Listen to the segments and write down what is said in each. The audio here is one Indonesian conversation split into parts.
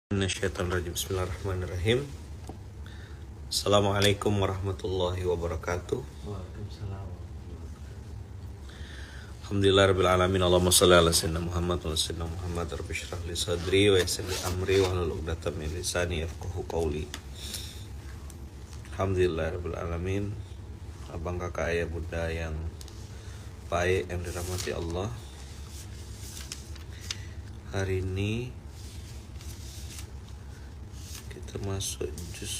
Minasyaitonirrajim. Bismillahirrahmanirrahim. Assalamualaikum warahmatullahi wabarakatuh. Waalaikumsalam. Alhamdulillahirabbil alamin. Allahumma shalli ala sayyidina Muhammad wa ala sayyidina Muhammad. Rabbi shrah li sadri wa yassir li amri wa hlul 'uqdatam min lisani yafqahu qawli. Alhamdulillahirabbil alamin. Abang kakak ayah bunda yang baik yang dirahmati Allah. Hari ini kita masuk juz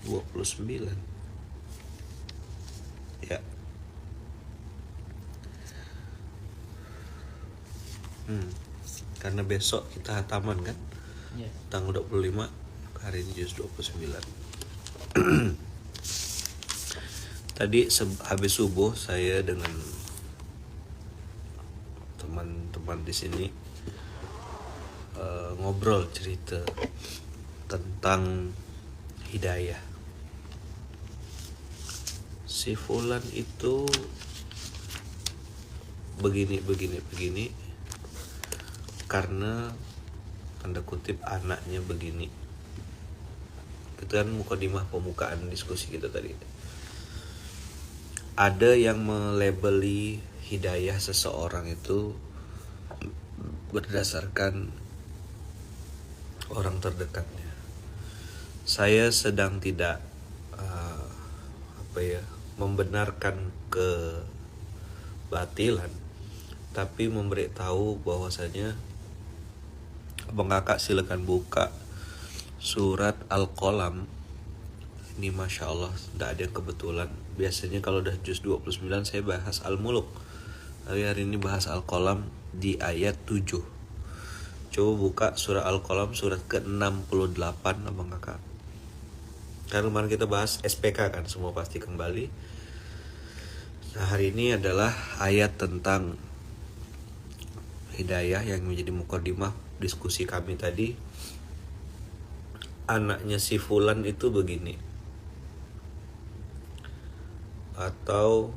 29 ya. Karena besok kita hataman kan, Ya. tanggal 25, hari ini juz 29. Tadi habis subuh saya dengan teman-teman di sini ngobrol cerita tentang hidayah. Si fulan itu begini karena tanda kutip anaknya begini. Itu kan mukadimah pembukaan diskusi kita tadi. Ada yang melabeli hidayah seseorang itu berdasarkan orang terdekatnya. Saya sedang tidak membenarkan kebatilan, tapi memberitahu bahwasanya abang kakak silakan buka surat Al-Qalam. Ini Masya Allah, tidak ada yang kebetulan. Biasanya kalau udah juz 29 saya bahas Al-Muluk. Hari ini bahas Al-Qalam di ayat 7. Coba buka surah Al-Qalam surat ke-68 abang kakak. Karena kemarin kita bahas SPK kan, semua pasti kembali. Nah, hari ini adalah ayat tentang hidayah yang menjadi mukadimah diskusi kami tadi. Anaknya si fulan itu begini, atau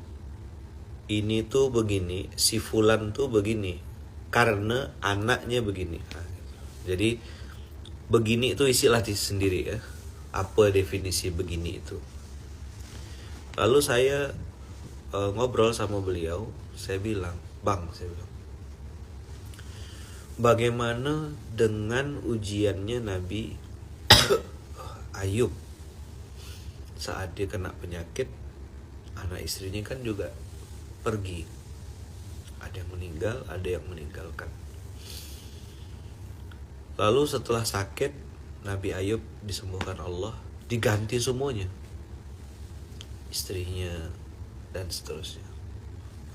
ini tuh begini, si fulan tuh begini karena anaknya begini. Nah, jadi begini itu istilah sendiri ya. Apa definisi begini itu? Lalu saya ngobrol sama beliau, saya bilang, bagaimana dengan ujiannya Nabi Ayub saat dia kena penyakit, anak istrinya kan juga pergi, ada yang meninggal, ada yang meninggalkan. Lalu setelah sakit, Nabi Ayub disembuhkan Allah, diganti semuanya, istrinya dan seterusnya.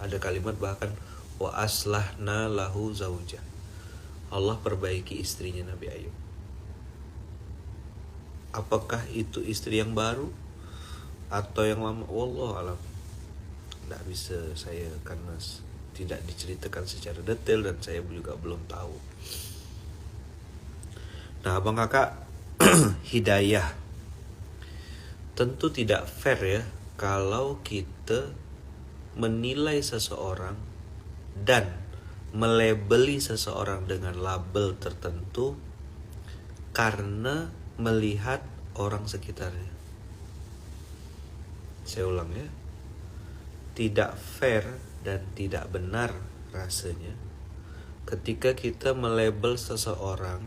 Ada kalimat bahkan wa aslahna lahu zauja, Allah perbaiki istrinya Nabi Ayub. Apakah itu istri yang baru atau yang lama? Wallahu alam. Tidak bisa saya, karena tidak diceritakan secara detail dan saya juga belum tahu. Nah, abang kakak, hidayah tentu tidak fair ya kalau kita menilai seseorang dan melabeli seseorang dengan label tertentu karena melihat orang sekitarnya. Saya ulang ya, tidak fair dan tidak benar rasanya ketika kita melabel seseorang,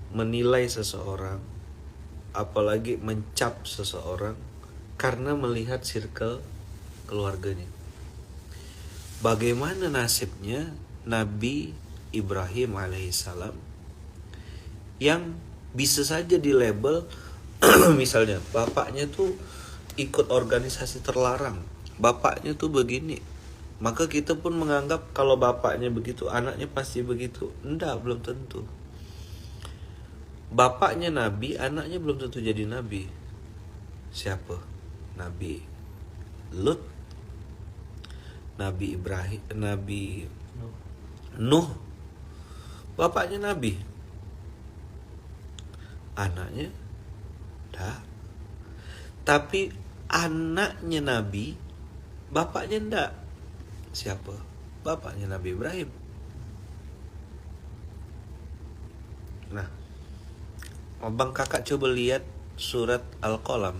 menilai seseorang, apalagi mencap seseorang karena melihat circle keluarganya. Bagaimana nasibnya Nabi Ibrahim alaihissalam yang bisa saja dilabel misalnya bapaknya tuh ikut organisasi terlarang, bapaknya tuh begini, maka kita pun menganggap kalau bapaknya begitu, anaknya pasti begitu. Enggak, belum tentu. Bapaknya Nabi, anaknya belum tentu jadi Nabi. Siapa? Nabi Lut, Nabi Ibrahim, Nabi Nuh, bapaknya Nabi, anaknya dah. Tapi Anaknya Nabi, bapaknya ndak. Siapa? Bapaknya Nabi Ibrahim. Nah, abang kakak coba lihat surat Al-Qalam,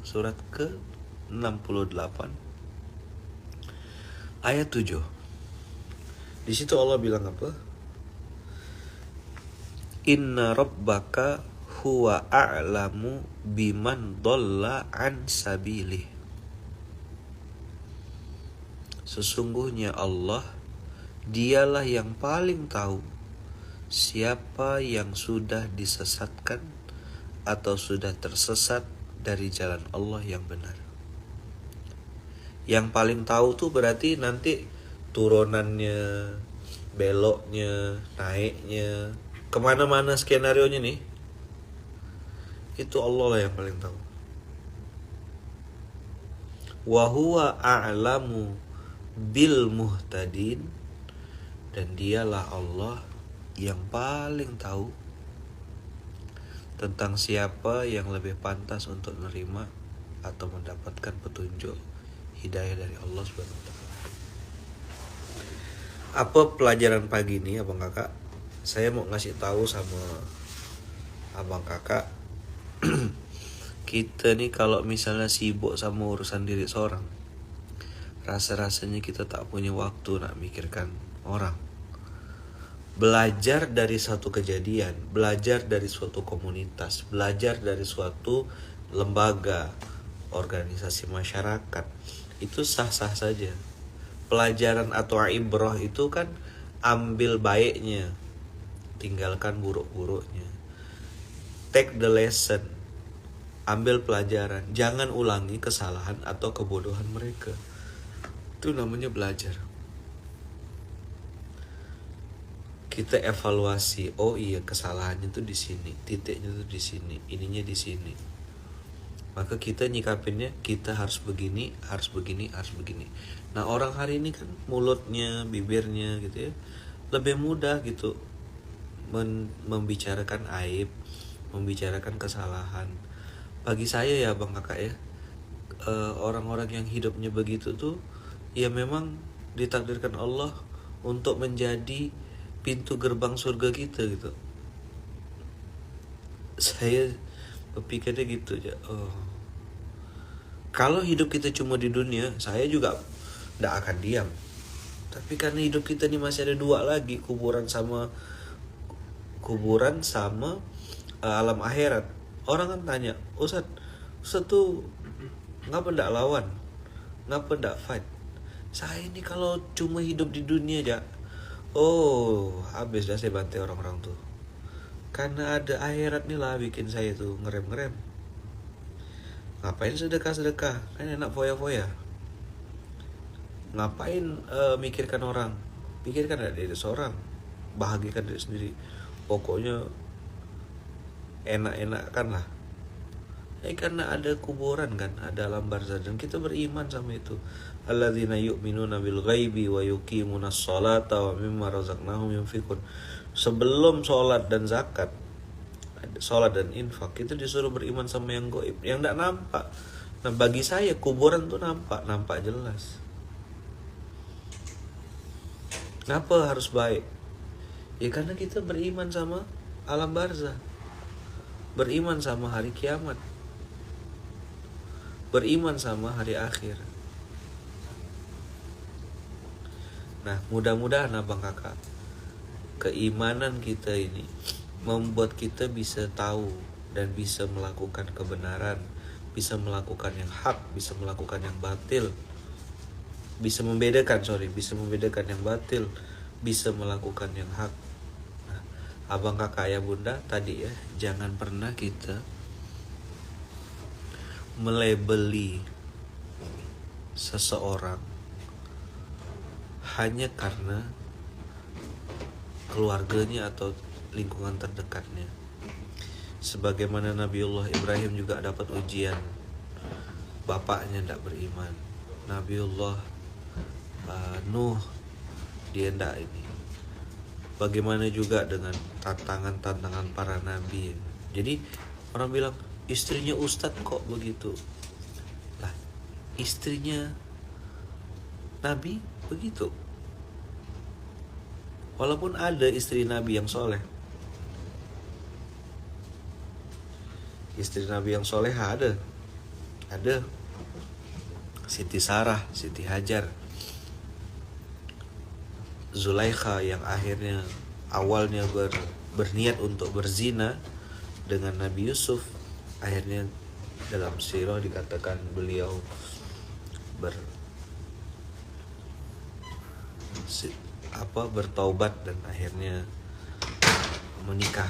surat ke-68 ayat 7. Di situ Allah bilang apa? Inna rabbaka huwa a'lamu biman dhalla an sabilih. Sesungguhnya Allah, dialah yang paling tahu siapa yang sudah disesatkan atau sudah tersesat dari jalan Allah yang benar. Yang paling tahu tuh berarti nanti turunannya, beloknya, naiknya, kemana-mana skenarionya nih, itu Allah lah yang paling tahu. Wa huwa a'lamu bil muhtadin, dan dialah Allah yang paling tahu tentang siapa yang lebih pantas untuk menerima atau mendapatkan petunjuk hidayah dari Allah Subhanahu wa taala. Apa pelajaran pagi ini abang kakak? Saya mau ngasih tahu sama abang kakak, kita nih kalau misalnya sibuk sama urusan diri seorang, rasa-rasanya kita tak punya waktu nak mikirkan orang. Belajar dari satu kejadian, belajar dari suatu komunitas, belajar dari suatu lembaga, organisasi masyarakat, itu sah-sah saja. Pelajaran atau ibrah itu kan ambil baiknya, tinggalkan buruk-buruknya. Take the lesson, ambil pelajaran, jangan ulangi kesalahan atau kebodohan mereka. Itu namanya belajar. Kita evaluasi, oh iya kesalahannya tuh di sini, titiknya tuh di sini, ininya di sini. Maka kita nyikapinnya, kita harus begini, harus begini, harus begini. Nah, orang hari ini kan mulutnya, bibirnya gitu ya, lebih mudah gitu membicarakan aib, membicarakan kesalahan. Bagi saya ya bang kakak ya, orang-orang yang hidupnya begitu tuh, ya memang ditakdirkan Allah untuk menjadi pintu gerbang surga kita gitu. Saya berpikirnya gitu aja. Kalau hidup kita cuma di dunia, saya juga tidak akan diam. Tapi karena hidup kita ini masih ada dua lagi, kuburan sama alam akhirat. Orang kan tanya, Ustaz tuh ngapa ndak lawan? Ngapa ndak fight? Saya ini kalau cuma hidup di dunia aja, habis dah saya bantai orang-orang tuh. Karena ada akhirat nih lah bikin saya tuh ngerem-ngerem. Ngapain sedekah-sedekah? Kan enak foya-foya. Ngapain mikirkan orang? Pikirkan diri seorang, bahagiakan diri sendiri. Pokoknya enak-enakan lah. Karena ada kuburan kan, ada alam barzah, dan kita beriman sama itu. Alladzina yu'minuna bil ghaibi wa yuqimunas sholata wa mimma razaqnahum yunfiqun. Sebelum sholat dan zakat, sholat dan infak, kita disuruh beriman sama yang gaib, yang tidak nampak. Nah, bagi saya kuburan tuh nampak jelas. Kenapa harus baik? Ya karena kita beriman sama alam barzah, beriman sama hari kiamat, beriman sama hari akhir. Nah, mudah-mudahan abang kakak, keimanan kita ini membuat kita bisa tahu dan bisa melakukan kebenaran, bisa melakukan yang hak, bisa melakukan yang batil, bisa membedakan yang batil, bisa melakukan yang hak. Nah, abang kakak ya bunda tadi ya, jangan pernah kita melabeli seseorang hanya karena keluarganya atau lingkungan terdekatnya. Sebagaimana Nabiullah Ibrahim juga dapat ujian, bapaknya tidak beriman. Nabiullah Nuh, dia tidak ini. Bagaimana juga dengan tantangan-tantangan para nabi. Jadi orang bilang, istrinya ustadz kok begitu. Nah, istrinya Nabi begitu. Walaupun ada istri Nabi yang soleh, istri Nabi yang soleh ada Siti Sarah, Siti Hajar, Zulaikha yang akhirnya awalnya berniat untuk berzina dengan Nabi Yusuf, akhirnya dalam sirah dikatakan beliau bertaubat dan akhirnya menikah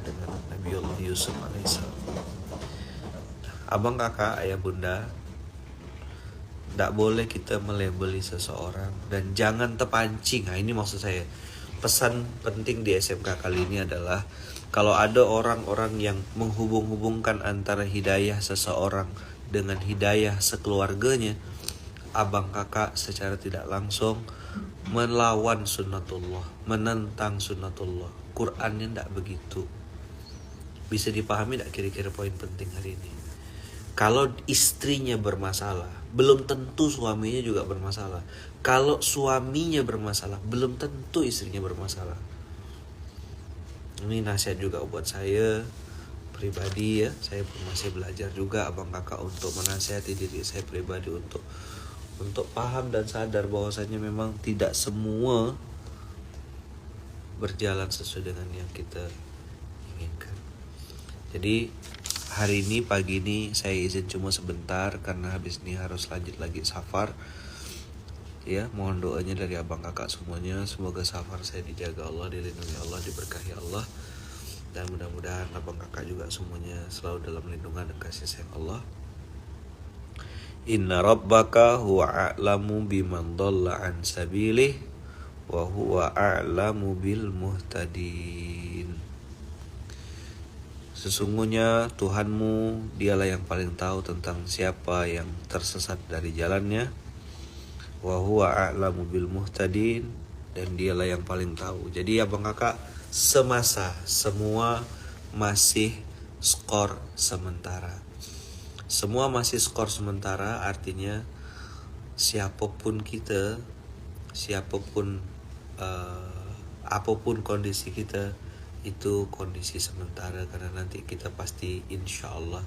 dengan Nabiullah Yusuf alaihissalam. Abang, kakak, ayah, bunda, tidak boleh kita melabeli seseorang dan jangan terpancing. Nah, ini maksud saya. Pesan penting di SMK kali ini adalah kalau ada orang-orang yang menghubung-hubungkan antara hidayah seseorang dengan hidayah sekeluarganya, abang kakak secara tidak langsung melawan sunnatullah, menentang sunnatullah. Qurannya tidak begitu. Bisa dipahami tidak kira-kira poin penting hari ini? Kalau istrinya bermasalah, belum tentu suaminya juga bermasalah. Kalau suaminya bermasalah, belum tentu istrinya bermasalah. Ini nasihat juga buat saya pribadi ya. Saya masih belajar juga abang kakak untuk menasihati diri saya pribadi untuk paham dan sadar bahwasanya memang tidak semua berjalan sesuai dengan yang kita inginkan. Jadi hari ini pagi ini saya izin cuma sebentar karena habis ini harus lanjut lagi safar. Ya, mohon doanya dari abang kakak semuanya, semoga safar saya dijaga Allah, dilindungi Allah, diberkahi Allah, dan mudah-mudahan abang kakak juga semuanya selalu dalam lindungan dan kasih sayang Allah. Inna rabbaka huwa a'lamu biman dhalla an sabilih wa huwa a'lamu bil muhtadin. Sesungguhnya Tuhanmu dialah yang paling tahu tentang siapa yang tersesat dari jalannya. Wa huwa a'lamu bil muhtadin, dan dialah yang paling tahu. Jadi abang kakak, semua masih skor sementara. Semua masih skor sementara, artinya siapapun kita, apapun kondisi kita, itu kondisi sementara, karena nanti kita pasti insya Allah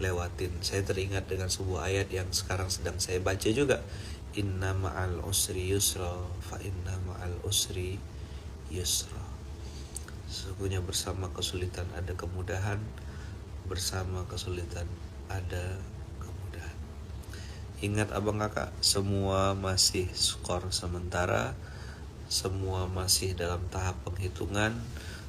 lewatin. Saya teringat dengan sebuah ayat yang sekarang sedang saya baca juga. Inna ma'al usri yusra, fa inna ma'al usri yusra. Sesungguhnya bersama kesulitan ada kemudahan, bersama kesulitan ada kemudahan. Ingat abang kakak, semua masih skor sementara, semua masih dalam tahap penghitungan,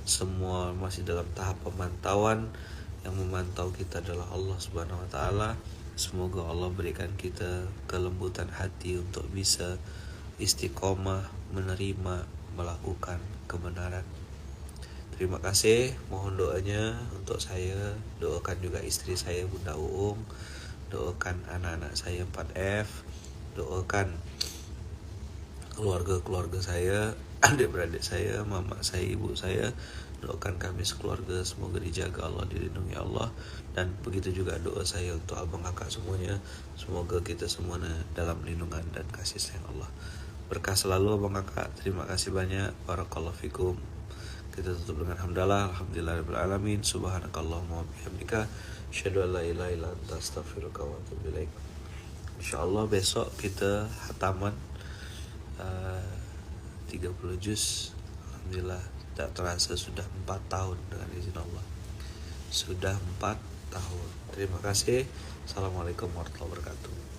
semua masih dalam tahap pemantauan. Yang memantau kita adalah Allah Subhanahu wa taala. Semoga Allah berikan kita kelembutan hati untuk bisa istiqomah menerima, melakukan kebenaran. Terima kasih, mohon doanya untuk saya, doakan juga istri saya Bunda Uung, doakan anak-anak saya 4F, doakan keluarga-keluarga saya, adik-beradik saya, mama saya, ibu saya, doakan kami sekeluarga semoga dijaga Allah, dilindungi Allah. Dan begitu juga doa saya untuk abang kakak semuanya, semoga kita semuanya dalam lindungan dan kasih sayang Allah. Berkah selalu abang kakak, terima kasih banyak. Barakallahu fikum. Kita tutup dengan hamdalah, alhamdulillahirabbil alamin, subhanakallahumma wa bihamdika, asyhadu an la ilaha illa anta, astaghfiruka wa atubu ilaik. Insyaallah besok kita hataman 30 juz. Alhamdulillah, tak terasa sudah 4 tahun dengan izin Allah. Sudah 4 tahun. Terima kasih. Assalamualaikum warahmatullahi wabarakatuh.